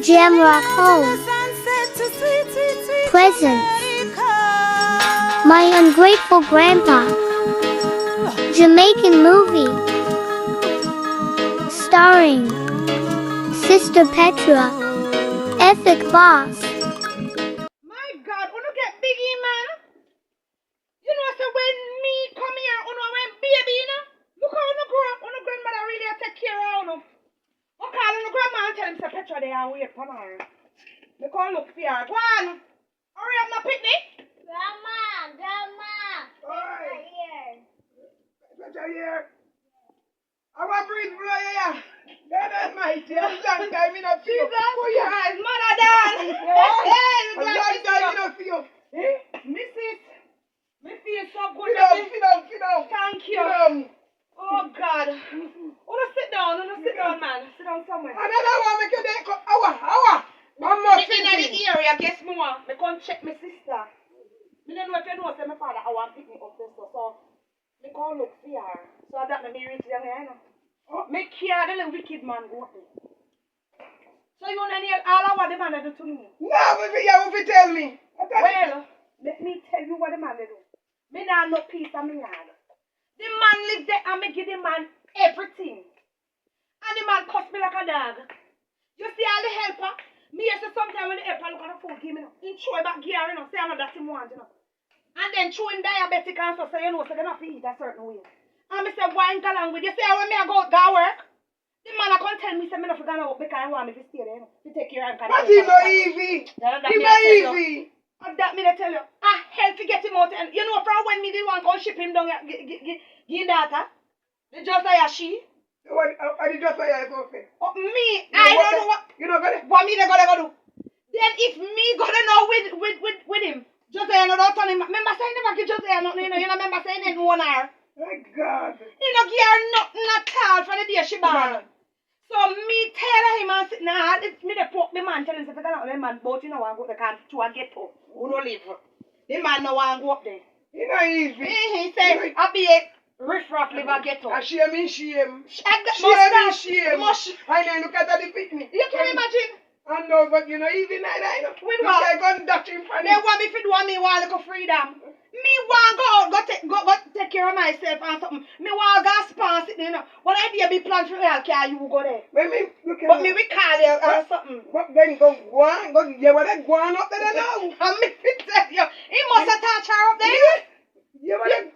Jamrock home. Presents. My Ungrateful Grandpa. Jamaican Movie. Starring Sister Petra. Epic Boss. My God, you get biggie, man. You know, so when me come here, you know, when baby, you know, look how you grow up, you grandmother really take care of you. I call you grandma and tell him, say, Petra, they are wait for her. They call look for her. Go on. Hurry up, my picnic. Grandma. Oi. Here. Petra here. I want to breathe blow you, yeah. God almighty, a long time in a few. Jesus Christ, Mother Dan. A long time in a few. Mrs. Me feel so good. Sit down. Thank you. Oh God. Sit down, man. Sit down somewhere. Another one, make you there. Hour. One more thing. In the area, guess more. Me come check my sister. Me don't know if you know, say my father, I want to pick me up this stuff. So, me come look for her. So that me reach down here, you know. Me care the little wicked man go up there. So you want to hear all of what the man do to me? No, if you tell me. Well, let me tell you what the man do. Me not no peace on me yard. The man live there and me give the man everything. And the man cuss me like a dog. You see all the helper? Me used to sometimes when the helper look at the phone, give me no. He throw it back gear, you know, say I know that him want, you know. And then throw him diabetic and so you know, so they have to eat a certain way. And me say, why ain't along with you? Say, when me I go work, the man I can't tell me, say, me not forget to work because I want me to stay there, you know, to take care of him. But he's not easy. He's not easy. And that me they tell you, I help to get him out. And you know, from when me did want to ship him down, give data, they just say a she. What did you say I go for? Me, I don't know what. You know what me they gonna go do? Then if me gonna know with him, just say I know don't tell him. Remember saying never give just say nothing, you know remember saying it 1 hour. My God. You know give her nothing at all from the day she born. So me tell him and sit now, me the poke the man tell him say forget the man but you know I go the can to a ghetto. Who don't live. The man no want go up there. You know easy. He say I be a riff-raff live a ghetto. I shame. Shame. I know look at the picnic. You can imagine. I know, but you know, even I know. With what? I got that in front. They want me to do me want little freedom. Me want go take care of myself and something. Me want go spa sitting, you know. What idea be planned for real car you go there? But me we call you or something. But then go on, yeah, well then go on up there now. And me tell you, he must have touched her up there. Yeah.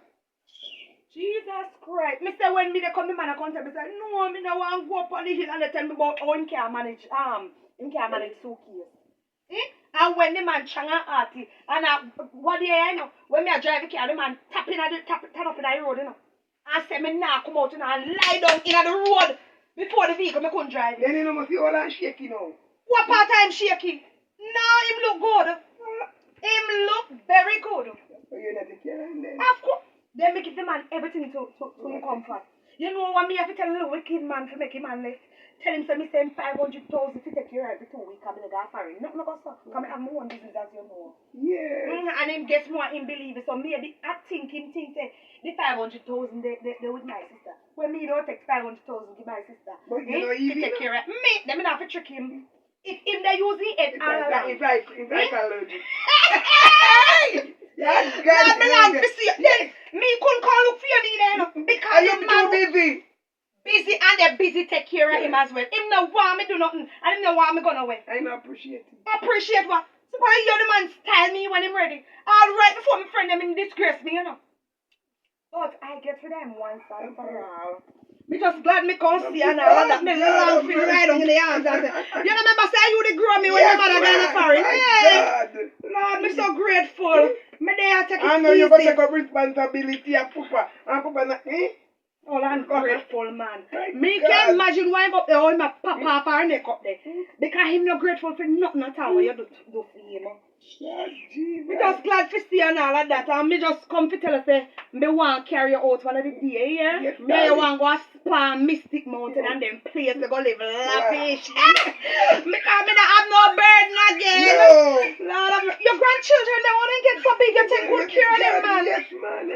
Jesus Christ. Me say when me they come, the man I come tell me say, no, me no want to go up on the hill and they tell me about how him can't manage suitcase. And when the man changa arty and what do you know? When me a drive the car, the man turn up in the road, you know. And say me nah come out, you know, and lie down in the road before the vehicle me couldn't drive. Then you know must be all and shaky now. What part I'm shaky? No, him look good. Him look very good. So you not take care of him then? Of course. Then me give the man everything to comfort. You know what me have to tell a little wicked man to make him man left. Tell him say me send 500,000 to take care every 2 weeks. I'm going to go foreign. Nothing about stuff. Come I have my own business as you know. Yeah. And him guess more him believe it. So maybe I think him think say the 500,000 they with my sister. When me don't take 500,000 give my sister. But you know he take care of me. Then me not have to trick him. If they use the head all around. It's like allergic. Yes, God, me like to see it. Me couldn't call look for you then because you're too busy. Busy and they busy take care of him as well. Him no want me do nothing and him no want me gonna away. I don't appreciate it. Appreciate what? Suppose you're the man style me when I'm ready. All right before my friend them in disgrace me, you know. But I get for them once and for all. Me just glad me come see and all that me long feel right on in the arms and say, you remember say you the grow me when your mother gonna foreign. Hey, Lord, me so grateful. Me there take it easy. I know you're gonna take up responsibility of Papa. And Papa not, Oh, I'm grateful, man. Me can't imagine why I'm up there, my papa for her neck up there. Because him not grateful for nothing at all what you do for him. Me just glad to see and all of that. And me just come to tell us say, me want to carry you out one of the day, yeah? Yes, me want to go spa Mystic Mountain and then place to go live lavish. Because me not have no burden again. No. Lord, your grandchildren, they want to get so big, you take good care of them, man. Yes, man.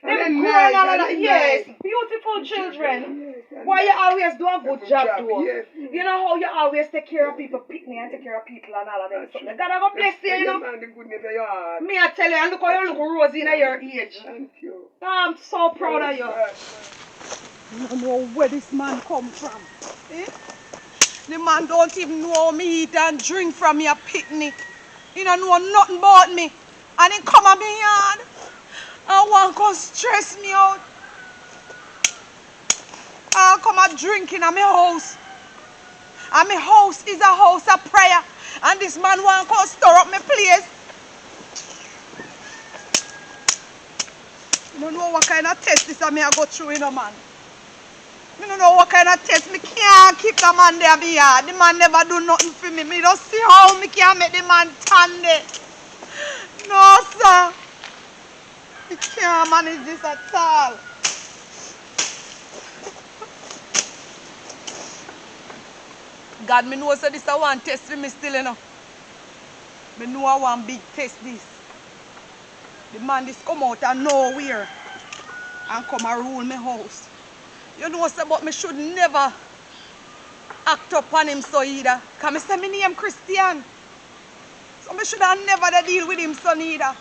Them grown and all of that. Yes, beautiful children. Why you always do a good job, though. Yes. You You know how you always take care of people, pick me and take care of people and all of them. So God have a bless you, you know. Me I tell you, and look how you look rosy in your age. Thank you. I'm so proud of you. You don't know where this man come from. Eh? The man don't even know how me eat and drink from your picnic. He don't know nothing about me. And he come at me yard and want to stress me out. I come and drink in my house. And my house is a house of prayer. And this man want to stir up my place. You don't know what kind of test this I go through, you know, man. I don't know what kind of test. Me can't keep the man there be here. The man never do nothing for me. Me just see how me can make the man stand there. No, sir. Me can't manage this at all. God, me know so this a one test for me still, you know. Me know I want big test this. The man this come out of nowhere and come and rule my house. You know so, but me should never act up on him so either. Because me say me name Christian. So me should have never deal with him so neither.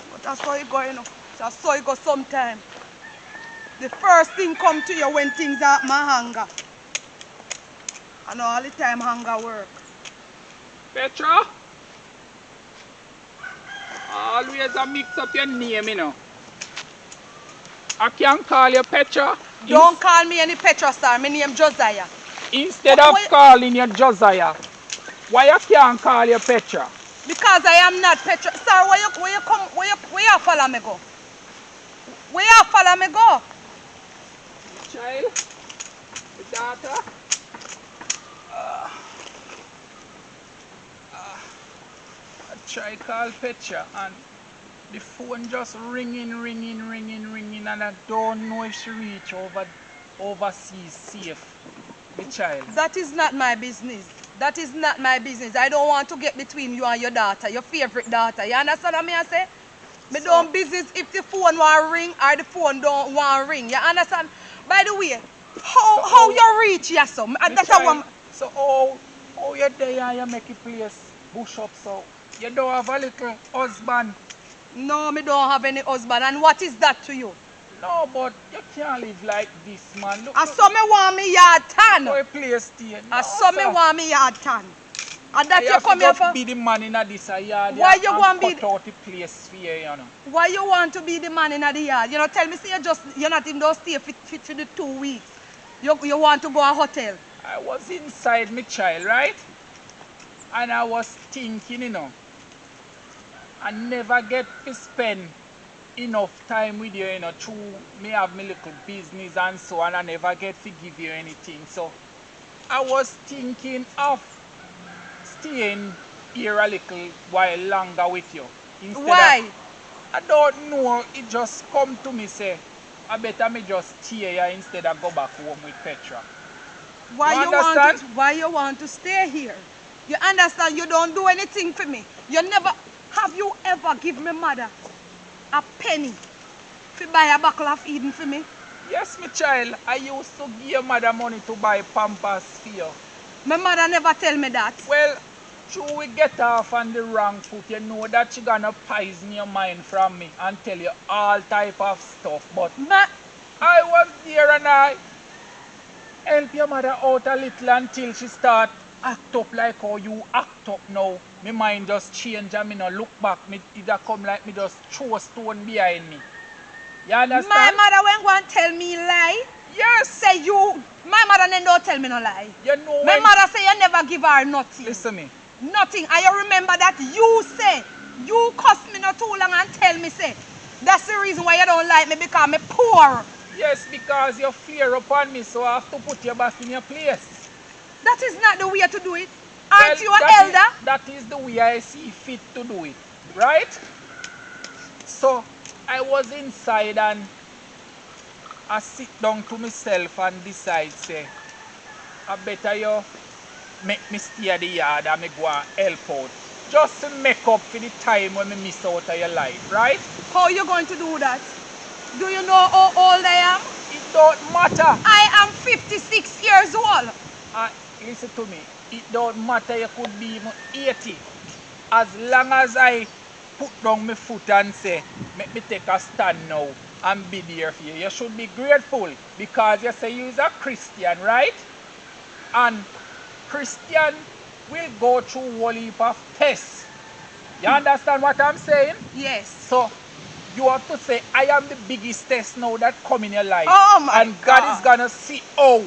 But that's how it go, you know. That's how it go sometime. The first thing come to you when things are my hunger. I know all the time hunger work. Petra? Always a mix up your name, you know. I can call you Petra. Don't call me any Petra, sir. My name Josiah. Instead of calling you Josiah, why you can't call you Petra? Because I am not Petra. Sir, where you follow me go? Where you follow me go? Child, the daughter. I try call Petra and the phone just ringing, and I don't know if she reach overseas safe. The child. That is not my business. That is not my business. I don't want to get between you and your daughter, your favorite daughter. You understand what I say? Me don't business if the phone want ring or the phone don't want ring. You understand? By the way, how you reach here, so? That's child, so how you there and you make a place bush up so? You don't have a little husband? No, me don't have any husband. And what is that to you? No, but you can't live like this, man. Look, I saw me want me yard tan. a place stay. I saw me want me yard tan. And that you come here for? Be the man in this yard. Why you want to be? Cut out the place for you, you know. Why you want to be the man in the yard? You know, tell me, say you're not in those stay fit for the 2 weeks. You want to go a hotel. I was inside my child, right? And I was thinking, you know, I never get to spend enough time with you, you know, through me have my little business and so on. I never get to give you anything. So I was thinking of staying here a little while longer with you. Why? I don't know. It just come to me say, I better me just stay here instead of go back home with Petra. Why you want to stay here? You understand? You don't do anything for me. Have you ever give me mother a penny to buy a bottle of Eden for me? Yes, my child. I used to give your mother money to buy Pampers for you. My mother never tell me that. Well, should we get off on the wrong foot, you know that she gonna poison your mind from me and tell you all type of stuff. But I was there and I help your mother out a little until she start act up like how you act up now. My mind just change and me no look back. Me either come like me just throw a stone behind me. You understand? My mother when go and tell me lie? Yes. Say you, my mother then don't tell me no lie. You know my mother say you never give her nothing. Listen me. Nothing. And you remember that you say, you cuss me not too long and tell me say, that's the reason why you don't like me because I'm poor. Yes, because you fear upon me, so I have to put your back in your place. That is not the way to do it. Aren't you an elder? That is the way I see fit to do it, right? So, I was inside and I sit down to myself and decide, say, I better you make me stay at the yard and me go and help out. Just to make up for the time when me miss out of your life, right? How are you going to do that? Do you know how old I am? It don't matter. I am 56 years old. Listen to me. It don't matter. You could be even 80. As long as I put down my foot and say, make me take a stand now and be there for you. You should be grateful because you say you is a Christian, right? And Christian will go through a whole heap of tests. You understand what I'm saying? Yes. So you have to say, I am the biggest test now that come in your life. Oh my and God is gonna see how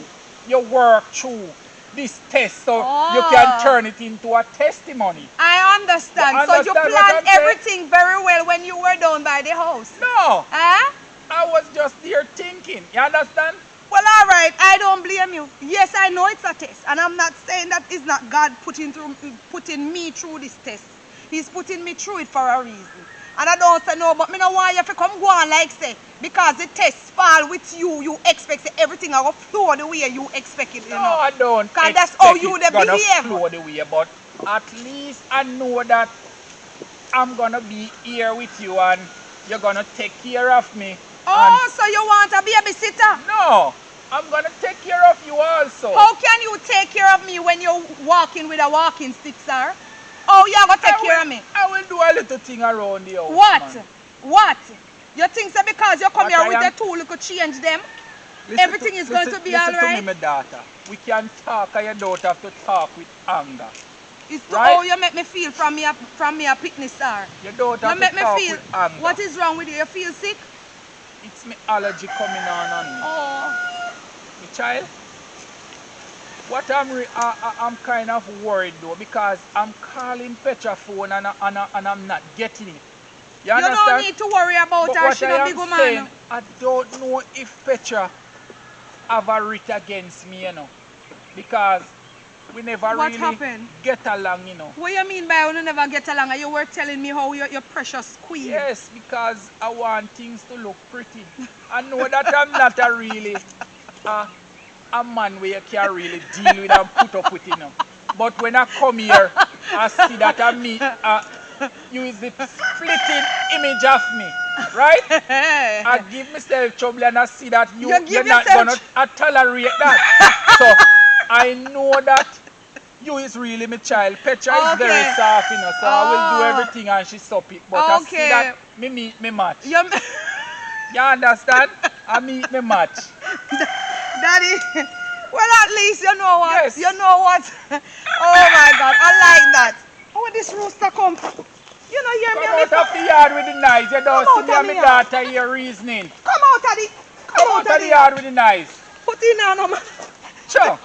you work through this test so you can turn it into a testimony. I understand. So you planned everything very well when you were down by the house. No. Huh? I was just there thinking. You understand? Well, all right. I don't blame you. Yes, I know it's a test. And I'm not saying that it's not God putting me through this test. He's putting me through it for a reason. And I don't say no, but me no want you to come go on like say, because the test fall with you, you expect say, everything will flow the way you expect it. You know? I don't. Because that's how you behave. Flow the way, but at least I know that I'm gonna be here with you and you're gonna take care of me. Oh, so you want a babysitter? No, I'm gonna take care of you also. How can you take care of me when you're walking with a walking stick, sir? Oh, you're going to take care of me? I will do a little thing around the house. What? Man. What? You think so because you come What here I with am- the tool, you could change them? Listen Everything is going to be all Listen to me, right? my daughter. We can talk and you don't have to talk with anger. It's to Right? how you make me feel from me a picnic, sir. You don't You have make to me talk feel. with anger. What is wrong with you? You feel sick? It's my allergy coming on me. Oh. My child. What I'm kind of worried though because I'm calling Petra phone and I'm not getting it. You understand? don't need to worry about But her. what She I don't am big woman. saying, I don't know if Petra have a writ against me, you know. Because we never What really happened? get along, you know. What you mean by you never get along? You were telling me how you're precious queen. Yes, because I want things to look pretty. I know that I'm not a really a man where you can really deal with and put up with, you know. But when I come here, I see that you is the splitting image of me, right? I give myself trouble and I see that you're not going to tolerate that. So I know that you is really my child. Petra is very soft, you know, so I will do everything and she stop it. But I see that me meet me match. You understand? I meet me match. Daddy, well at least you know what? Yes. You know what? Oh my God, I like that. Oh, this rooster come. You know, hear me Come out of the yard with the knives. You don't see me and my daughter here reasoning. Come out of the Come out of the yard with the knives. Put in on them. Sure.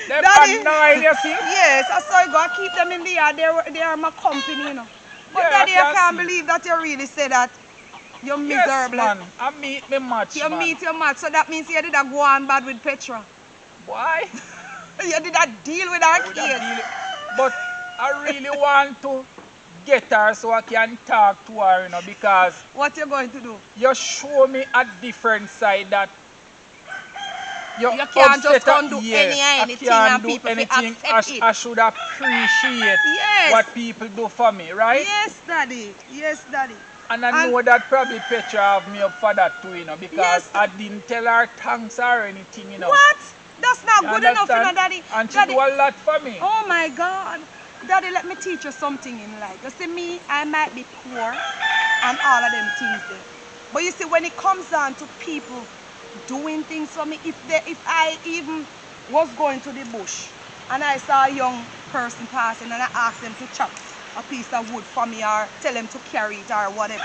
Them Daddy. are 9, you see? Yes, I saw you go keep them in the yard. They are my company, you know. But Yeah, Daddy, I I can't see. believe that you really say that. You're Yes, miserable. man. I meet me match, You man. meet your match, so that means you did a go on bad with Petra. Why? You did a deal with her Would case. I deal it? But I really want to get her so I can talk to her, you know, because What you going to do? you show me a different side that You can't just come do anything I and can't do people fi anything. accept it. I should appreciate Yes. what people do for me, right? Yes, Daddy. Yes, Daddy. And I know that probably Petra have me up for that too, you know, because Yes. I didn't tell her thanks or anything, you know. What? That's not You good enough, you know, understand? Daddy. And she Daddy. do a lot for me. Oh my God. Daddy, let me teach you something in life. You see me, I might be poor and all of them things there. But you see, when it comes down to people doing things for me, if I even was going to the bush and I saw a young person passing and I asked them to chop a piece of wood for me or tell them to carry it or whatever,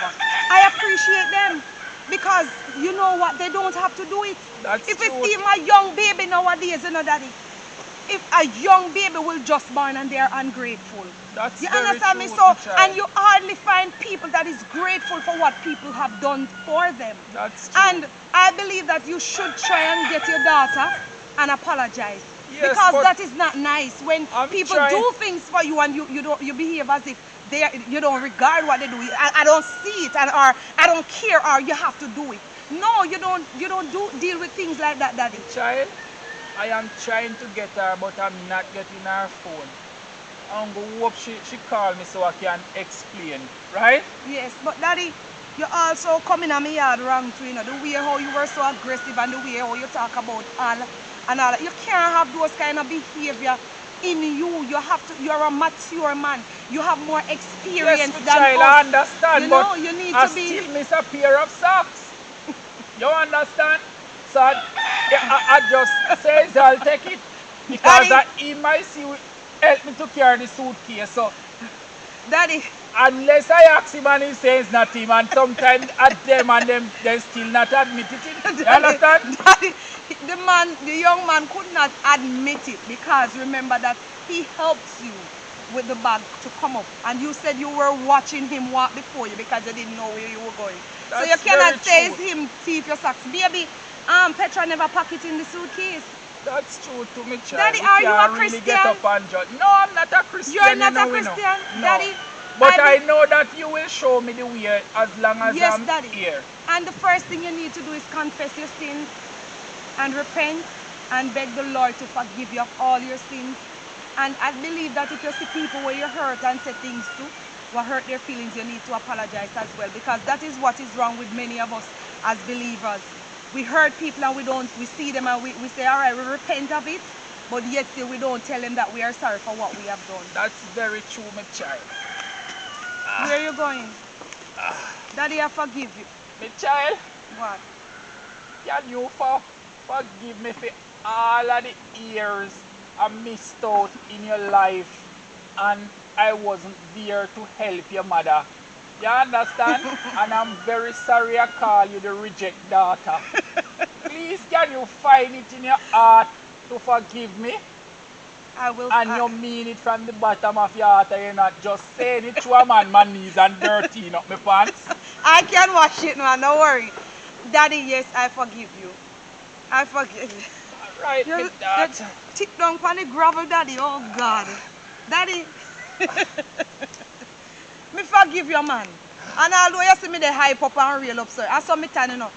I appreciate them. Because you know what, they don't have to do it. That's If true. it's even a young baby nowadays, you know, Daddy, if a young baby will just born and they're ungrateful. That's You very understand me? true, So, child. and you hardly find people that is grateful for what people have done for them. That's true. And I believe that you should try and get your daughter and apologize. Yes, because but that is not nice when I'm people trying- do things for you and you behave as if you don't regard what they do. I don't see it, or I don't care, or you have to do it. No, you don't deal with things like that, Daddy. Child, I am trying to get her, but I'm not getting her phone. I'm going to hope she call me so I can explain, right? Yes, but Daddy, You also come in on my yard wrong too, you know, the way how you were so aggressive and the way how you talk about all and all. You can't have those kind of behavior in you. You have to, you're a mature man. You have more experience yes, than child, us. I understand, you but know, you need I to be still miss a pair of socks. You understand? So I just says I'll take it because Daddy, he might see help me to carry the suitcase. So Daddy, unless I ask him and he says not him, and sometimes at them and them they still not admit it. You understand? Daddy, the young man could not admit it because remember that he helped you with the bag to come up, and you said you were watching him walk before you because you didn't know where you were going. That's so you cannot say true. it's him thief your socks. Baby, Petra never pack it in the suitcase. That's true to me, child. Daddy, We are you a can't really Christian? get up and judge. No, I'm not a Christian. You're not a we know. Christian? No. Daddy, But I know that you will show me the way as long as yes, I'm Daddy. here. And the first thing you need to do is confess your sins and repent and beg the Lord to forgive you of all your sins. And I believe that if you see people where you hurt and say things to, what hurt their feelings, you need to apologize as well, because that is what is wrong with many of us as believers. We hurt people and we see them and we say, all right, we repent of it, but yet still we don't tell them that we are sorry for what we have done. That's very true, my child. Where are you going? Daddy, I forgive you. My child, What? can you forgive me for all of the years I missed out in your life and I wasn't there to help your mother? You understand? And I'm very sorry I call you the reject daughter. Please, can you find it in your heart to forgive me? I will. And you mean it from the bottom of your heart, and you're not just saying it to a man, my knees and dirtying up my pants. I can wash it, man. Don't worry. Daddy, yes, I forgive you. I forgive you. Right, You with that. tip down on the gravel, Daddy. Oh, God. Daddy. Me forgive you, man. And although you see me they hype up and real up, sir, I saw me turning up.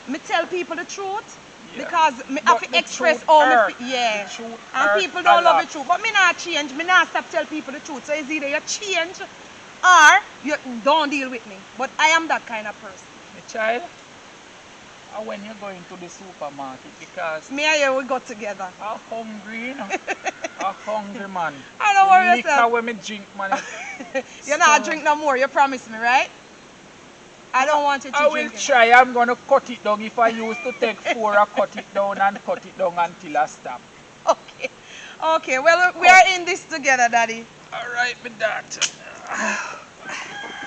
Me tell people the truth. Yeah. Because me But have to the express truth all hurt. me yeah. The truth And hurt people a don't love lot. the truth. But me not change. Me not stop tell people the truth. So it's either you change or you don't deal with me. But I am that kind of person. My child, when you're going to the supermarket, because Me and you we go together. I'm hungry, you know. I'm hungry, man. I don't worry Liquor yourself. when me drink, man. You're not drink no more. You promise me, right? I don't want you to I will drink it. try. I'm going to cut it down. If I used to take 4, I cut it down and cut it down until I stop. Okay. Okay. Well, we are in this together, Daddy. All right, with that.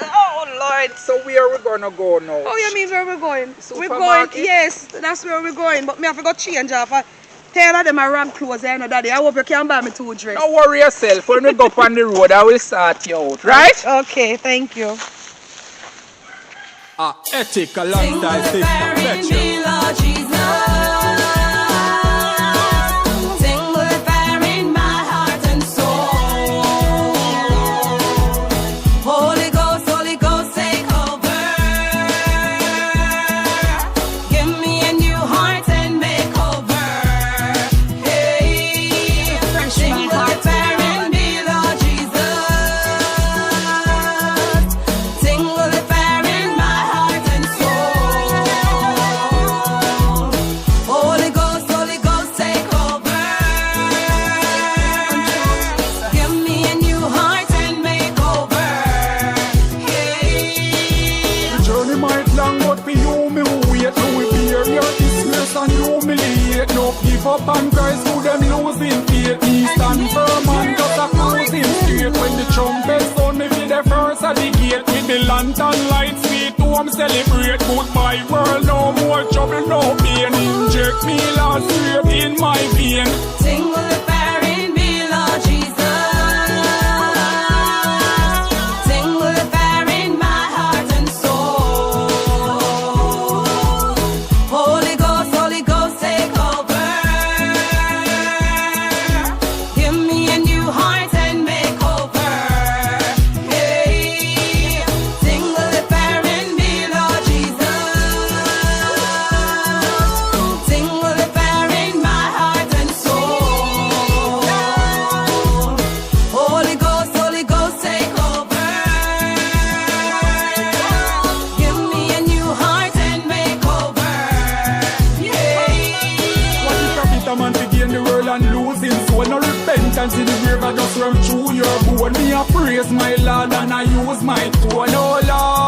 Oh, Lord. So where are we going to go now? Oh, you mean where we're going? We're going. Supermarket? Yes, that's where we're going. But me have to go change off. Tell them my wrong clothes, you know, Daddy. I hope you can buy me 2 dresses. Don't worry yourself. When we go up on the road, I will sort you out, right? Okay. Thank you. Ethical lifestyle system. Give up and Christ who them losing faith. Me stand firm and just a cruising straight. When the trumpet sound, me be the first at the gate. With the lantern lights, sweet home celebrate. Goodbye world, no more trouble, no pain. Inject me last straight in my vein. Sing with the fire in me, Lord Jesus. Sing with the fire in my heart and soul. Holy Ghost, take over. Give me a new heart and make over. Hey, sing with the fire in me, Lord Jesus. Sing with the fire in my heart and soul. and see the grave I just run through your bone. Me a praise my Lord and I use my tone, oh Lord.